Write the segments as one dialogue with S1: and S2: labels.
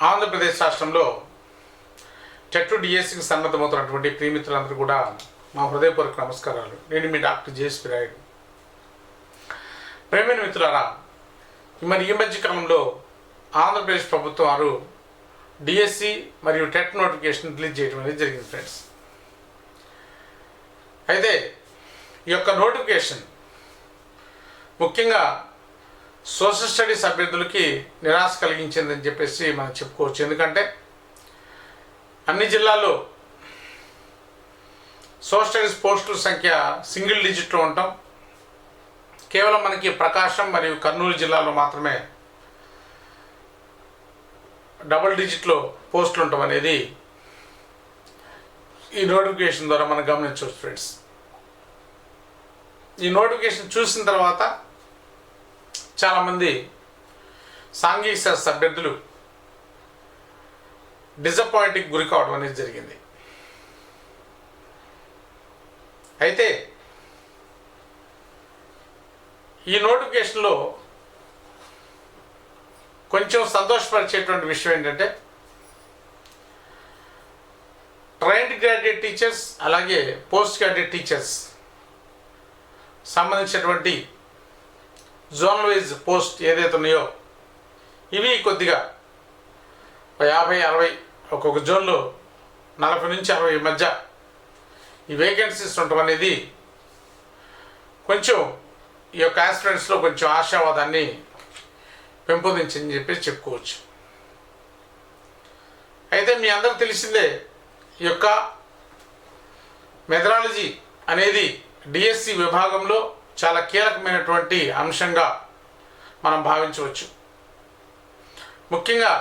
S1: ఆంధ్రప్రదేశ్ రాష్ట్రంలో టెట్ డిఎస్సికి సన్నద్ధమవుతున్నటువంటి ప్రియమిత్రులందరూ కూడా మా హృదయపూర్వక నమస్కారాలు. నేను మీ డాక్టర్ జేఎస్పీ రాయుడు. ప్రేమైన మిత్రులారా, మరి ఈ మధ్య కాలంలో ఆంధ్రప్రదేశ్ ప్రభుత్వం వారు డిఎస్సి మరియు టెట్ నోటిఫికేషన్ రిలీజ్ చేయడం అనేది జరిగింది ఫ్రెండ్స్. అయితే ఈ యొక్క నోటిఫికేషన్ ముఖ్యంగా సోషల్ స్టడీస్ అభ్యర్థులకి నిరాశ కలిగించిందని చెప్పేసి మనం చెప్పుకోవచ్చు. ఎందుకంటే అన్ని జిల్లాల్లో సోషల్ స్టడీస్ పోస్టుల సంఖ్య సింగిల్ డిజిట్లో ఉండటం, కేవలం మనకి ప్రకాశం మరియు కర్నూలు జిల్లాలో మాత్రమే డబుల్ డిజిట్లో పోస్టులు ఉండటం అనేది ఈ నోటిఫికేషన్ ద్వారా మనం గమనించవచ్చు ఫ్రెండ్స్. ఈ నోటిఫికేషన్ చూసిన తర్వాత చాలామంది సాంఘిక శాస్త్ర అభ్యర్థులు డిసప్పాయింట్కి గురి కావడం అనేది జరిగింది. అయితే ఈ నోటిఫికేషన్లో కొంచెం సంతోషపరిచేటువంటి విషయం ఏంటంటే ట్రైన్డ్ గ్రాడ్యుయేట్ టీచర్స్ అలాగే పోస్ట్ గ్రాడ్యుయేట్ టీచర్స్ సంబంధించినటువంటి జోనల్ వైజ్ పోస్ట్ ఏదైతే ఉన్నాయో ఇవి కొద్దిగా 50-60 ఒక్కొక్క జోన్లో 40 నుంచి 60 మధ్య ఈ వేకెన్సీస్ ఉండటం అనేది కొంచెం ఈ యొక్క ఆస్పిరెంట్స్లో కొంచెం ఆశావాదాన్ని పెంపొందించిందని చెప్పేసి చెప్పుకోవచ్చు. అయితే మీ అందరికి తెలిసిందే, ఈ యొక్క మెథడాలజీ అనేది డిఎస్సి విభాగంలో చాలా కీలకమైనటువంటి అంశంగా మనం భావించవచ్చు. ముఖ్యంగా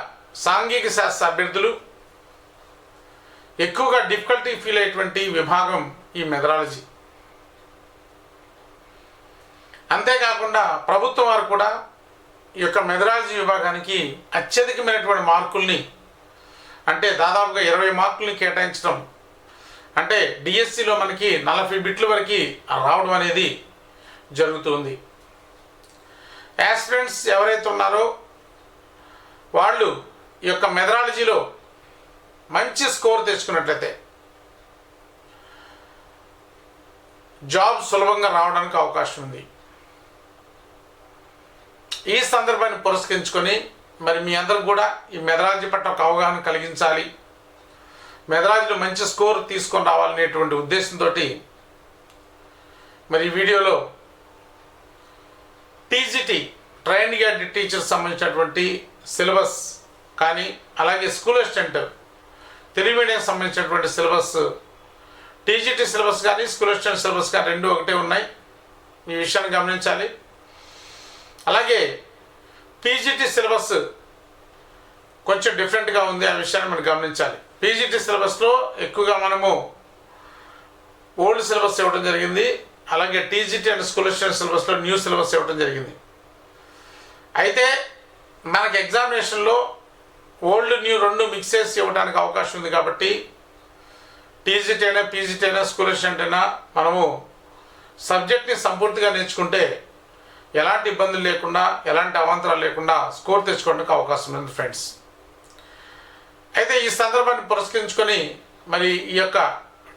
S1: సాంఘిక శాస్త్ర అభ్యర్థులు ఎక్కువగా డిఫికల్టీ ఫీల్ అయ్యేటువంటి విభాగం ఈ మెథడాలజీ. అంతేకాకుండా ప్రభుత్వం వారు కూడా ఈ యొక్క మెథడాలజీ విభాగానికి అత్యధికమైనటువంటి మార్కుల్ని, అంటే దాదాపుగా 20 మార్కుల్ని కేటాయించడం, అంటే డిఎస్సిలో మనకి 40 బిట్ల వరకు రావడం అనేది జరుగుతుంది. యాస్పిరెంట్స్ ఎవరైతే ఉన్నారో వాళ్ళు ఈ యొక్క మెథడాలజీలో మంచి స్కోర్ తెచ్చుకున్నట్లయితే జాబ్ సులభంగా రావడానికి అవకాశం ఉంది. ఈ సందర్భాన్ని పురస్కరించుకొని మరి మీ అందరూ కూడా ఈ మెథడాలజీ పట్ల ఒక అవగాహన కలిగించాలి, మెథడాలజీలో మంచి స్కోర్ తీసుకొని రావాలనేటువంటి ఉద్దేశంతో మరి ఈ వీడియోలో టీజీటీ ట్రైన్డ్ గ్రాడ్యుయేట్ టీచర్స్ సంబంధించినటువంటి సిలబస్ కానీ, అలాగే స్కూల్ అసిస్టెంట్ తెలుగు మీడియం సంబంధించినటువంటి సిలబస్, టీజీటీ సిలబస్ కానీ స్కూల్ అసిస్టెంట్ సిలబస్ కానీ రెండు ఒకటే ఉన్నాయి. ఈ విషయాన్ని గమనించాలి. అలాగే పీజీటీ సిలబస్ కొంచెం డిఫరెంట్గా ఉంది, ఆ విషయాన్ని మనం గమనించాలి. పీజీటీ సిలబస్లో ఎక్కువగా మనము ఓల్డ్ సిలబస్ ఇవ్వడం జరిగింది, అలాగే టీజీటీ అండ్ స్కూల్ అసిస్టెంట్ సిలబస్లో న్యూ సిలబస్ ఇవ్వడం జరిగింది. అయితే మనకి ఎగ్జామినేషన్లో ఓల్డ్ న్యూ రెండు మిక్స్ చేసి ఇవ్వడానికి అవకాశం ఉంది. కాబట్టి టీజీటీ అయినా పీజీటీ అయినా స్కూల్ అసిస్టెంట్ అయినా మనము సబ్జెక్ట్ని సంపూర్తిగా నేర్చుకుంటే ఎలాంటి ఇబ్బందులు లేకుండా, ఎలాంటి అవాంతరాలు లేకుండా స్కోర్ తెచ్చుకోవడానికి అవకాశం ఉంది ఫ్రెండ్స్. అయితే ఈ సందర్భాన్ని పురస్కరించుకొని మరి ఈ యొక్క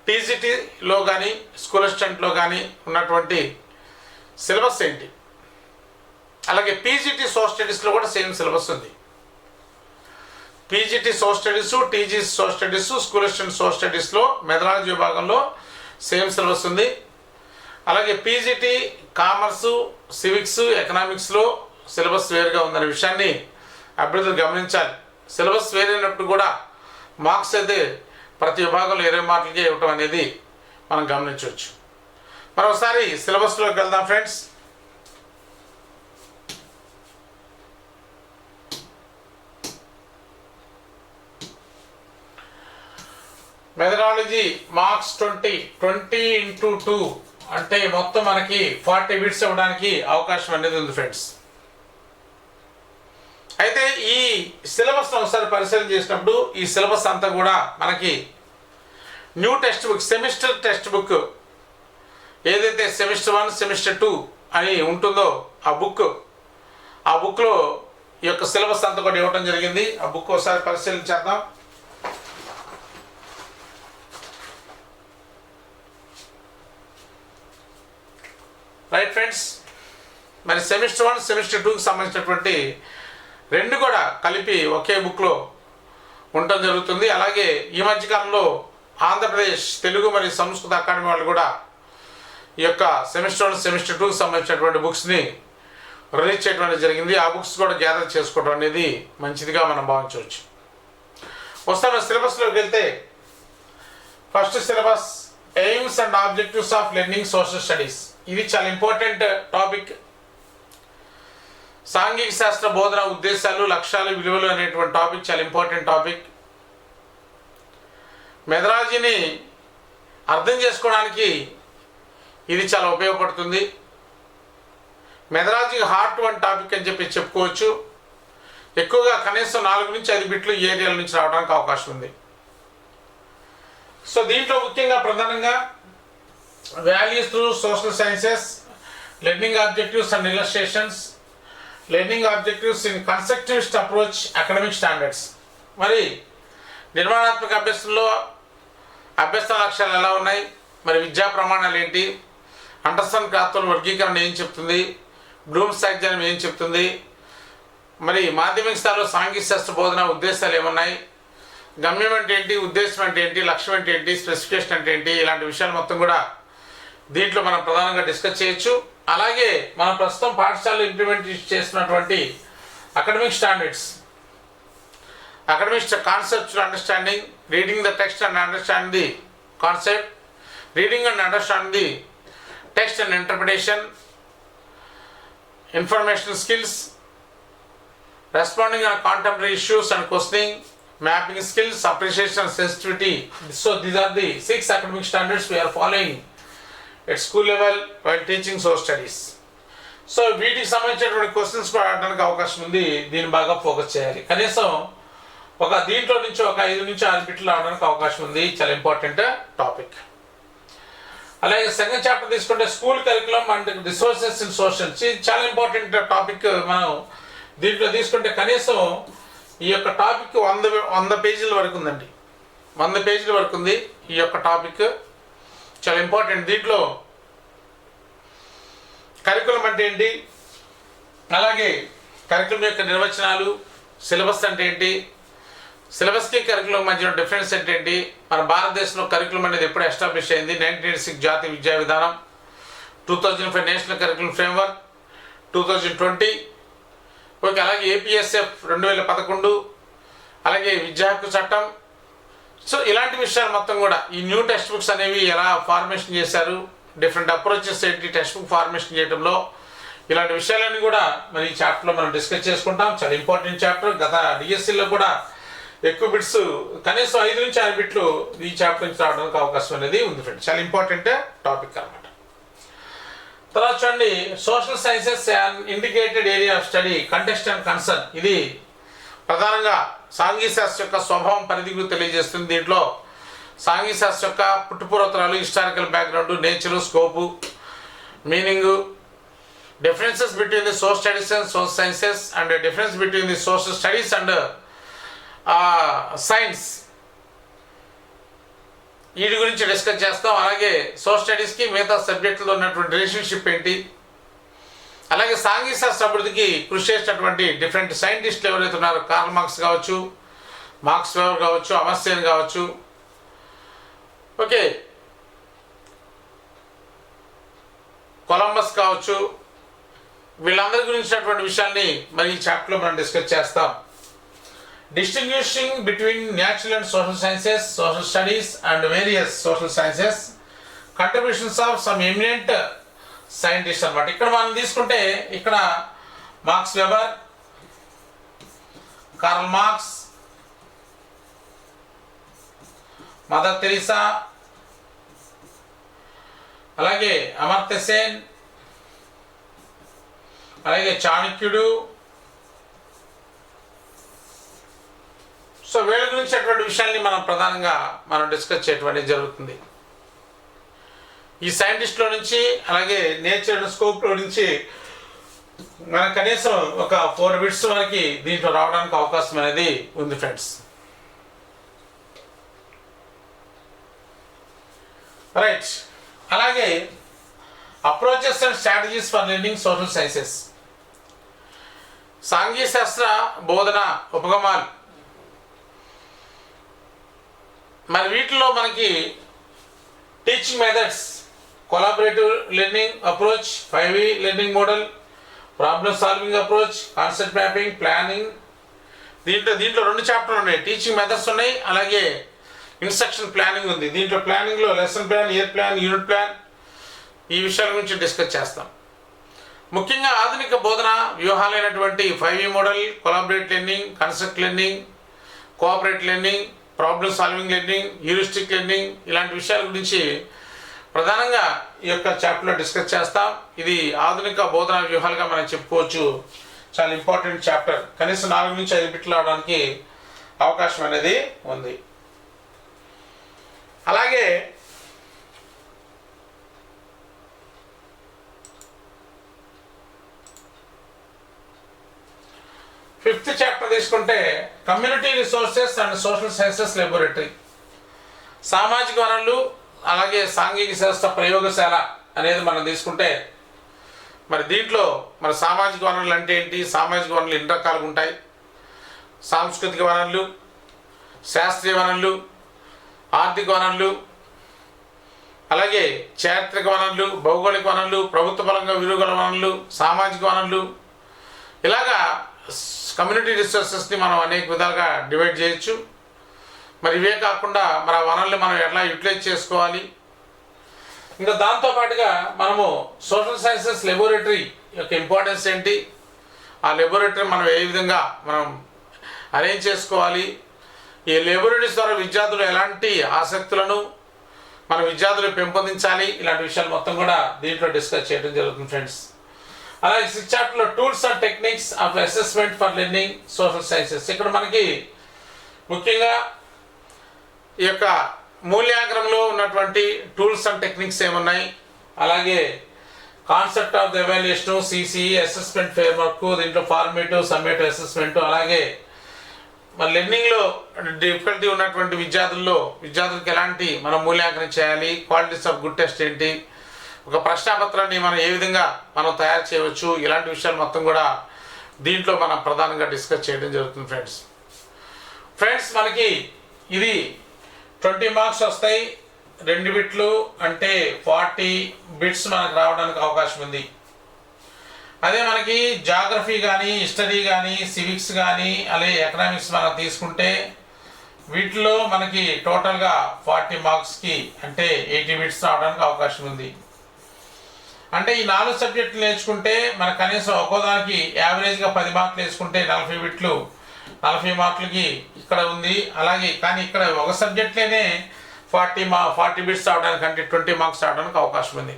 S1: టీజీటీలో కానీ స్కూల్ అసిస్టెంట్లో కానీ ఉన్నటువంటి సిలబస్ ఏంటి, అలాగే పీజీటీ సోషల్ స్టడీస్లో కూడా సేమ్ సిలబస్ ఉంది. PGT social studies, TG social studies, school assistant social స్టడీస్లో మెథడాలజీ విభాగంలో సేమ్ సిలబస్ ఉంది. అలాగే పీజీటీ కామర్సు, సివిక్స్, ఎకనామిక్స్లో సిలబస్ వేరుగా ఉందనే విషయాన్ని అభ్యర్థులు గమనించాలి. సిలబస్ వేరైనప్పుడు కూడా మార్క్స్ అయితే ప్రతి విభాగంలో 20 మార్కులకే ఇవ్వటం అనేది మనం గమనించవచ్చు. మరోసారి సిలబస్లోకి వెళ్దాం ఫ్రెండ్స్. మెథడాలజీ మార్క్స్ 20 into 2 అంటే మొత్తం మనకి 40 బిట్స్ ఇవ్వడానికి అవకాశం అనేది ఉంది ఫ్రెండ్స్. అయితే ఈ సిలబస్ ఒకసారి పరిశీలన చేసినప్పుడు ఈ సిలబస్ అంతా కూడా మనకి new text book, semester text book ఏదైతే సెమిస్టర్ 1 సెమిస్టర్ 2 అని ఉంటుందో ఆ బుక్లో ఈ యొక్క సిలబస్ అంతా కూడా ఇవ్వడం జరిగింది. ఆ బుక్ ఒకసారి పరిశీలించేద్దాం. రైట్ ఫ్రెండ్స్, మరి సెమిస్టర్ 1 సెమిస్టర్ 2కి సంబంధించినటువంటి రెండు కూడా కలిపి ఒకే బుక్లో ఉండటం జరుగుతుంది. అలాగే ఈ మధ్యకాలంలో ఆంధ్రప్రదేశ్ తెలుగు మరియు సంస్కృత అకాడమీ వాళ్ళు కూడా ఈ యొక్క సెమిస్టర్ 1 సెమిస్టర్ 2కి సంబంధించినటువంటి బుక్స్ని రిలీజ్ చేయడం జరిగింది. ఆ బుక్స్ కూడా గ్యాదర్ చేసుకోవడం అనేది మంచిదిగా మనం భావించవచ్చు. వస్తున్న సిలబస్లోకి వెళ్తే first syllabus aims and objectives of learning social studies. ఇది చాలా ఇంపార్టెంట్ టాపిక్. సాంఘిక శాస్త్ర బోధన ఉద్దేశాలు, లక్ష్యాలు, విలువలు అనేటువంటి టాపిక్ చాలా ఇంపార్టెంట్ టాపిక్. మెథడాలజీని అర్థం చేసుకోవడానికి ఇది చాలా ఉపయోగపడుతుంది. మెథడాలజీ హార్ట్ 1 టాపిక్ అని చెప్పి చెప్పుకోవచ్చు. ఎక్కువగా కనీసం 4 నుంచి 5 బిట్లు ఈ ఏరియాల నుంచి రావడానికి అవకాశం ఉంది. సో దీంట్లో ముఖ్యంగా ప్రధానంగా values through social sciences, learning objectives and illustrations, learning objectives in constructivist approach, academic standards. మరి నిర్మాణాత్మక అభ్యాసంలో అభ్యసన లక్ష్యాలు ఎలా ఉన్నాయి, మరి విద్యా ప్రమాణాలు ఏంటి, అండర్స్టాండ్ క్రాఫ్ట్ల వర్గీకరణ ఏం చెప్తుంది, బ్లూమ్స్ టాక్సానమీ ఏం చెప్తుంది, మరి మాధ్యమిక స్థాయిలో సాంఘిక శాస్త్ర బోధన ఉద్దేశాలు ఏమున్నాయి, గమ్యం అంటే ఏంటి, ఉద్దేశం అంటే ఏంటి, లక్ష్యం అంటే ఏంటి, స్పెసిఫికేషన్ అంటే ఏంటి, ఇలాంటి విషయాలు మొత్తం కూడా దీంట్లో మనం ప్రధానంగా డిస్కస్ చేయొచ్చు. అలాగే మనం ప్రస్తుతం పాఠశాలలో ఇంప్లిమెంట్ చేస్తున్నటువంటి academic standards, academic conceptual understanding, reading the text and understand the concept, reading and understand the text and interpretation, informational skills, responding on contemporary issues and questioning, mapping skills, appreciation and sensitivity. So these are the 6 academic standards we are following at school level while teaching social studies. So వీటికి సంబంధించినటువంటి questions కూడా అడగడానికి అవకాశం ఉంది. దీన్ని బాగా focus చేయాలి. కనీసం దీంట్లో నుంచి 5 నుంచి 6 బిట్లు రావడానికి అవకాశం ఉంది. చాలా ఇంపార్టెంట్ టాపిక్. అలాగే సెకండ్ చాప్టర్ తీసుకుంటే school curriculum and resources in social, చాలా ఇంపార్టెంట్ టాపిక్. మనం దీంట్లో తీసుకుంటే కనీసం ఈ యొక్క టాపిక్ 100 పేజీల వరకు ఉందండి. 100 పేజీల వరకు ఉంది ఈ యొక్క టాపిక్. చాలా ఇంపార్టెంట్. దీంట్లో కరికులం అంటే ఏంటి, అలాగే కరికులం యొక్క నిర్వచనాలు, సిలబస్ అంటే ఏంటి, సిలబస్కి కరికులం మధ్య డిఫరెన్స్ ఏంటి, మన భారతదేశంలో కరికులం అనేది ఎప్పుడు ఎస్టాబ్లిష్ అయింది, 1986 జాతీయ విద్యా విధానం, 2005 నేషనల్ కరికులం ఫ్రేమ్వర్క్, 2020 ఓకే, అలాగే ఏపీఎస్ఎఫ్ 2011, అలాగే విద్యా హక్కు చట్టం. సో ఇలాంటి విషయాలు మొత్తం కూడా ఈ న్యూ టెక్స్ట్ బుక్స్ అనేవి ఎలా ఫార్మేషన్ చేశారు, డిఫరెంట్ అప్రోచెస్ ఏంటి టెక్స్ట్ బుక్ ఫార్మేషన్ చేయడంలో, ఇలాంటి విషయాలన్నీ కూడా మరి ఈ చాప్టర్లో మనం డిస్కస్ చేసుకుంటాం. చాలా ఇంపార్టెంట్ చాప్టర్. గత డిఎస్సిలో కూడా ఎక్కువ బిట్స్, కనీసం 5 నుంచి 6 బిట్లు ఈ చాప్టర్ నుంచి రావడానికి అవకాశం అనేది ఉంది ఫ్రెండ్స్. చాలా ఇంపార్టెంట్ టాపిక్ అన్నమాట. తర్వాత చూడండి, social sciences indicated area of study, context and concern. ఇది ప్రధానంగా సాంఘిక శాస్త్రం యొక్క స్వభావం, పరిధి గురించి తెలియజేస్తుంది. దీంట్లో సాంఘిక శాస్త్రం యొక్క పుట్టుపూర్వతరాలు, historical background, nature, scope, meaning, differences between the social studies and social sciences and difference between the social studies and science, వీటి గురించి డిస్కస్ చేస్తాం. అలాగే సోషల్ స్టడీస్కి మిగతా సబ్జెక్టులో ఉన్నటువంటి రిలేషన్షిప్ ఏంటి, అలాగే సాంఘిక శాస్త్ర అభివృద్ధికి కృషి చేసినటువంటి డిఫరెంట్ సైంటిస్టులు ఎవరైతే ఉన్నారో, కార్ల్ మార్క్స్ కావచ్చు, మార్క్స్ వెబర్ కావచ్చు, అమర్త్యసేన్ కావచ్చు, ఓకే, కొలంబస్ కావచ్చు, వీళ్ళందరి గురించినటువంటి విషయాన్ని మరి ఈ చాప్టర్లో మనం డిస్కస్ చేస్తాం. Distinguishing between natural and social sciences, social studies and various social sciences, contributions of some eminent scientists అన్నమాట. ఇక్కడ మనం తీసుకుంటే ఇక్కడ marks weber, Karl Marx, mother Teresa, అలాగే అమర్త్యసేన్, అలాగే చాణక్యుడు. సో వీళ్ళ గురించి అటువంటి విషయాల్ని మనం డిస్కస్ చేయటం జరుగుతుంది. ఈ సైంటిస్ట్లో నుంచి, అలాగే నేచర్ అండ్ స్కోప్లో నుంచి మనకు కనీసం ఒక 4 బిట్స్ వరకు దీంట్లో రావడానికి అవకాశం అనేది ఉంది ఫ్రెండ్స్. రైట్. అలాగే approaches and strategies for learning social sciences, సాంఘిక శాస్త్ర బోధన ఉపగమాలు. మరి వీటిలో మనకి teaching methods, collaborative learning approach, 5E learning model, problem solving approach, concept mapping, planning. దీంట్లో 2 చాప్టర్లు ఉన్నాయి. టీచింగ్ మెథడ్స్ ఉన్నాయి, అలాగే ఇన్స్ట్రక్షన్ ప్లానింగ్ ఉంది. దీంట్లో ప్లానింగ్లో lesson plan, year plan, unit plan, ఈ విషయాల గురించి డిస్కస్ చేస్తాం. ముఖ్యంగా ఆధునిక బోధన వ్యూహాలైనటువంటి 5E model, collaborative learning, concept learning, cooperative learning, problem solving learning, heuristic learning, ఇలాంటి విషయాల గురించి ప్రధానంగా ఈ యొక్క చాప్టర్లో డిస్కస్ చేస్తాం. ఇది ఆధునిక బోధనా వ్యూహాలుగా మనం చెప్పుకోవచ్చు. చాలా ఇంపార్టెంట్ చాప్టర్. కనీసం 4 నుంచి 5 బిట్లు అవడానికి అవకాశం అనేది ఉంది. అలాగే 5th చాప్టర్ తీసుకుంటే community resources and social sciences laboratory, సామాజిక వనరులు అలాగే సాంఘిక శాస్త్ర ప్రయోగశాల అనేది మనం తీసుకుంటే, మరి దీంట్లో మన సామాజిక వనరులు అంటే ఏంటి, సామాజిక వనరులు ఎన్ని రకాలుగా ఉంటాయి, సాంస్కృతిక వనరులు, శాస్త్రీయ వనరులు, ఆర్థిక వనరులు, అలాగే చారిత్రక వనరులు, భౌగోళిక వనరులు, ప్రభుత్వ పరంగా విలువగల వనరులు, సామాజిక వనరులు, ఇలాగా కమ్యూనిటీ రిసోర్సెస్ని మనం అనేక విధాలుగా డివైడ్ చేయొచ్చు. మరి ఇవే కాకుండా మన వనరుల్ని మనం ఎట్లా యూటిలైజ్ చేసుకోవాలి. ఇంకా దాంతోపాటుగా మనము సోషల్ సైన్సెస్ లెబొరేటరీ యొక్క ఇంపార్టెన్స్ ఏంటి, ఆ లెబొరేటరీ మనం ఏ విధంగా మనం అరేంజ్ చేసుకోవాలి, ఈ లెబొరేటరీస్ ద్వారా విద్యార్థులు ఎలాంటి ఆసక్తులను మన విద్యార్థులు పెంపొందించాలి, ఇలాంటి విషయాలు మొత్తం కూడా దీంట్లో డిస్కస్ చేయడం జరుగుతుంది ఫ్రెండ్స్. అలాగే 6th చాప్టర్లో tools and techniques of assessment for learning social sciences. ఇక్కడ మనకి ముఖ్యంగా ఈ యొక్క మూల్యాంకనంలో ఉన్నటువంటి టూల్స్ అండ్ టెక్నిక్స్ ఏమున్నాయి, అలాగే concept of the evaluation, CCE assessment framework, దీంట్లో ఫార్మేటివ్, సమ్మేటివ్ అసెస్మెంట్, అలాగే మన లెర్నింగ్లో డిఫికల్టీ ఉన్నటువంటి విద్యార్థులకు ఎలాంటి మనం మూల్యాంకనం చేయాలి, క్వాలిటీస్ ఆఫ్ గుడ్ టెస్ట్ ఏంటి, ఒక ప్రశ్నాపత్రాన్ని మనం ఏ విధంగా మనం తయారు చేయవచ్చు, ఇలాంటి విషయాలు మొత్తం కూడా దీంట్లో మనం ప్రధానంగా డిస్కస్ చేయడం జరుగుతుంది ఫ్రెండ్స్. మనకి ఇది 20 మార్క్స్ వస్తాయి. 2 బిట్లు అంటే 40 బిట్స్ మనకు రావడానికి అవకాశం ఉంది. అదే మనకి జాగ్రఫీ కానీ, హిస్టరీ కానీ, సివిక్స్ కానీ, అలాగే ఎకనామిక్స్ మనం తీసుకుంటే వీటిలో మనకి టోటల్గా 40 మార్క్స్కి అంటే 80 బిట్స్ రావడానికి అవకాశం ఉంది. అంటే ఈ 4 సబ్జెక్టులు నేర్చుకుంటే మనకు కనీసం ఒక్కోదానికి యావరేజ్గా 10 మార్కులు వేసుకుంటే 40 బిట్లు 40 మార్కులకి ఇక్కడ ఉంది. అలాగే కానీ ఇక్కడ ఒక సబ్జెక్ట్లోనే 40 బిట్స్ రావడానికి అంటే 20 మార్క్స్ రావడానికి అవకాశం ఉంది.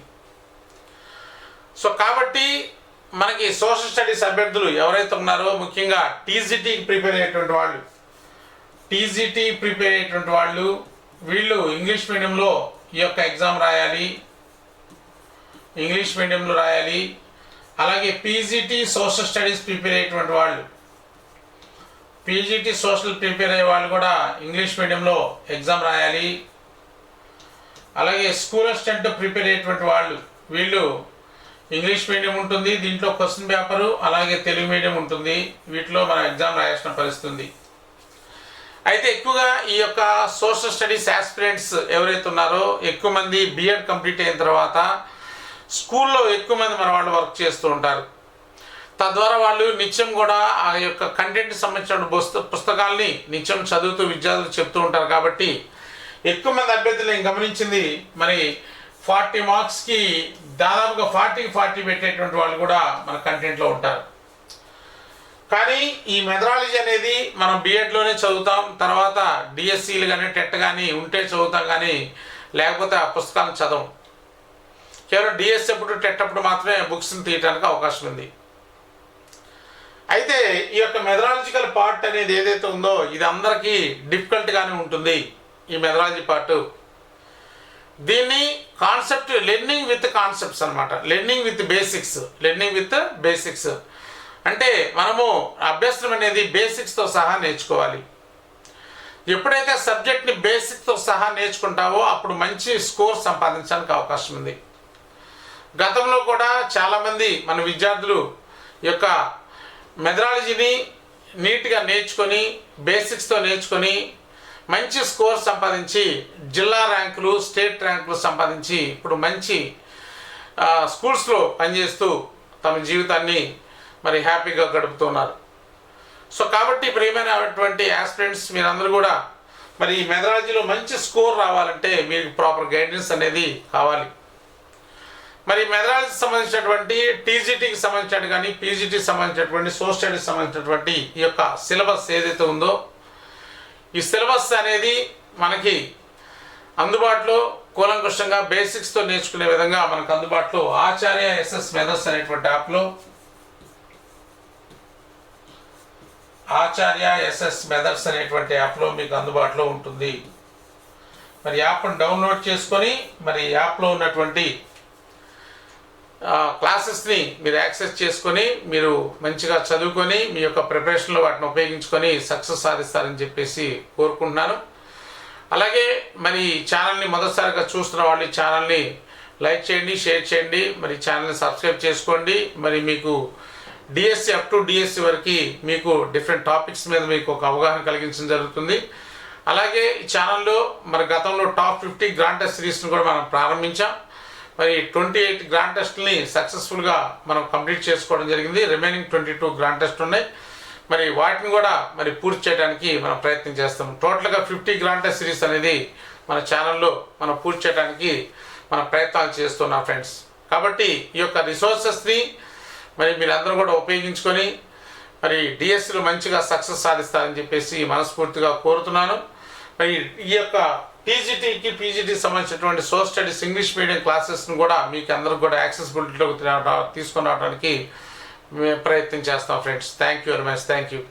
S1: సో కాబట్టి మనకి సోషల్ స్టడీస్ అభ్యర్థులు ఎవరైతే ఉన్నారో, ముఖ్యంగా టీజీటీ ప్రిపేర్ అయ్యేటువంటి వాళ్ళు వీళ్ళు ఇంగ్లీష్ మీడియంలో ఈ యొక్క ఎగ్జామ్ రాయాలి, ఇంగ్లీష్ మీడియంలో రాయాలి. అలాగే పీజీటీ సోషల్ స్టడీస్ ప్రిపేర్ అయ్యేటువంటి వాళ్ళు, పీజీటీ సోషల్ ప్రిపేర్ అయ్యే వాళ్ళు కూడా ఇంగ్లీష్ మీడియంలో ఎగ్జామ్ రాయాలి. అలాగే స్కూల్ అసిస్టెంట్ ప్రిపేర్ అయ్యేటువంటి వాళ్ళు వీళ్ళు ఇంగ్లీష్ మీడియం ఉంటుంది, దీంట్లో క్వశ్చన్ పేపరు, అలాగే తెలుగు మీడియం ఉంటుంది. వీటిలో మనం ఎగ్జామ్ రాయాల్సిన పరిస్థితి ఉంది. అయితే ఎక్కువగా ఈ యొక్క సోషల్ స్టడీస్ ఆస్పిరెంట్స్ ఎవరైతే ఉన్నారో ఎక్కువ మంది బీఎడ్ కంప్లీట్ అయిన తర్వాత స్కూల్లో ఎక్కువ మంది మన వాళ్ళు వర్క్ చేస్తూ ఉంటారు. తద్వారా వాళ్ళు నిత్యం కూడా ఆ యొక్క కంటెంట్కి సంబంధించిన పుస్తకాలని నిత్యం చదువుతూ విద్యార్థులు చెప్తూ ఉంటారు. కాబట్టి ఎక్కువ మంది అభ్యర్థులు నేను గమనించింది మరి 40 మార్క్స్కి దాదాపుగా 40 పెట్టేటువంటి వాళ్ళు కూడా మన కంటెంట్లో ఉంటారు. కానీ ఈ మెథడాలజీ అనేది మనం బీఎడ్లోనే చదువుతాం, తర్వాత డిఎస్సీలు కానీ టెట్ కానీ ఉంటే చదువుతాం, కానీ లేకపోతే ఆ పుస్తకాలను చదవం. కేవలం డిఎస్సీ అప్పుడు టెట్ అప్పుడు మాత్రమే బుక్స్ని తీయడానికి అవకాశం ఉంది. అయితే ఈ యొక్క మెథడాలజికల్ పార్ట్ అనేది ఏదైతే ఉందో ఇది అందరికీ డిఫికల్ట్గానే ఉంటుంది. ఈ మెథడాలజీ పార్ట్ దీన్ని కాన్సెప్ట్ లెర్నింగ్ విత్ కాన్సెప్ట్స్ అనమాట. లెర్నింగ్ విత్ బేసిక్స్ అంటే మనము అభ్యసనం అనేది బేసిక్స్తో సహా నేర్చుకోవాలి. ఎప్పుడైతే సబ్జెక్ట్ని బేసిక్తో సహా నేర్చుకుంటావో అప్పుడు మంచి స్కోర్ సంపాదించడానికి అవకాశం ఉంది. గతంలో కూడా చాలామంది మన విద్యార్థులు యొక్క మెథడాలజీని నీట్గా నేర్చుకొని బేసిక్స్తో నేర్చుకొని మంచి స్కోర్ సంపాదించి జిల్లా ర్యాంకులు, స్టేట్ ర్యాంకులు సంపాదించి ఇప్పుడు మంచి స్కూల్స్లో పనిచేస్తూ తమ జీవితాన్ని మరి హ్యాపీగా గడుపుతున్నారు. సో కాబట్టి ప్రియమైనటువంటి యాస్పిరెంట్స్ మీరందరూ కూడా మరి ఈ మెథడాలజీలో మంచి స్కోర్ రావాలంటే మీకు ప్రాపర్ గైడెన్స్ అనేది కావాలి. మరి మెథడాలజీకి సంబంధించినటువంటి టీజీటీకి సంబంధించినట్టు కానీ పీజీటీకి సంబంధించినటువంటి సోషల్ స్టడీకి సంబంధించినటువంటి ఈ యొక్క సిలబస్ ఏదైతే ఉందో ఈ సిలబస్ అనేది మనకి అందుబాటులో కూలంకషంగా బేసిక్స్తో నేర్చుకునే విధంగా మనకు అందుబాటులో ఆచార్య ఎస్ఎస్ మెథడ్స్ అనేటువంటి యాప్లో ఆచార్య ఎస్ఎస్ మెథడ్స్ అనేటువంటి యాప్లో మీకు అందుబాటులో ఉంటుంది. మరి యాప్ను డౌన్లోడ్ చేసుకొని మరి యాప్లో ఉన్నటువంటి క్లాసెస్ని మీరు యాక్సెస్ చేసుకొని మీరు మంచిగా చదువుకొని మీ యొక్క ప్రిపరేషన్లో వాటిని ఉపయోగించుకొని సక్సెస్ సాధిస్తారని చెప్పేసి కోరుకుంటున్నాను. అలాగే మరి ఛానల్ని మొదటిసారిగా చూస్తున్న వాళ్ళు ఈ ఛానల్ని లైక్ చేయండి, షేర్ చేయండి, మరి ఛానల్ని సబ్స్క్రైబ్ చేసుకోండి. మరి మీకు డిఎస్సి అప్ టు డిఎస్సి వరకు మీకు డిఫరెంట్ టాపిక్స్ మీద మీకు ఒక అవగాహన కలిగించడం జరుగుతుంది. అలాగే ఈ ఛానల్లో మరి గతంలో టాప్ 50 గ్రాండ్ టెస్ట్ సిరీస్ని కూడా మనం ప్రారంభించాం. మరి 28 గ్రాండ్ టెస్ట్ని సక్సెస్ఫుల్గా మనం కంప్లీట్ చేసుకోవడం జరిగింది. రిమైనింగ్ 22 గ్రాండ్ టెస్ట్ ఉన్నాయి. మరి వాటిని కూడా మరి పూర్తి చేయడానికి మనం ప్రయత్నం చేస్తాం. టోటల్గా 50 గ్రాండ్ టెస్ట్ సిరీస్ అనేది మన ఛానల్లో మనం పూర్తి చేయడానికి మన ప్రయత్నాలు చేస్తున్నాం ఫ్రెండ్స్. కాబట్టి ఈ యొక్క రిసోర్సెస్ని మరి మీరందరూ కూడా ఉపయోగించుకొని మరి డిఎస్సిలో మంచిగా సక్సెస్ సాధిస్తారని చెప్పేసి మనస్ఫూర్తిగా కోరుతున్నాను. మరి ఈ యొక్క టీజీటీకి పీజీటీకి సంబంధించినటువంటి సోషల్ స్టడీస్ ఇంగ్లీష్ మీడియం క్లాసెస్ను కూడా మీకు అందరికి కూడా యాక్సెసిబిలిటీలోకి తీసుకొని రావడానికి ప్రయత్నం చేస్తాం friends. Thank you very much. Thank you.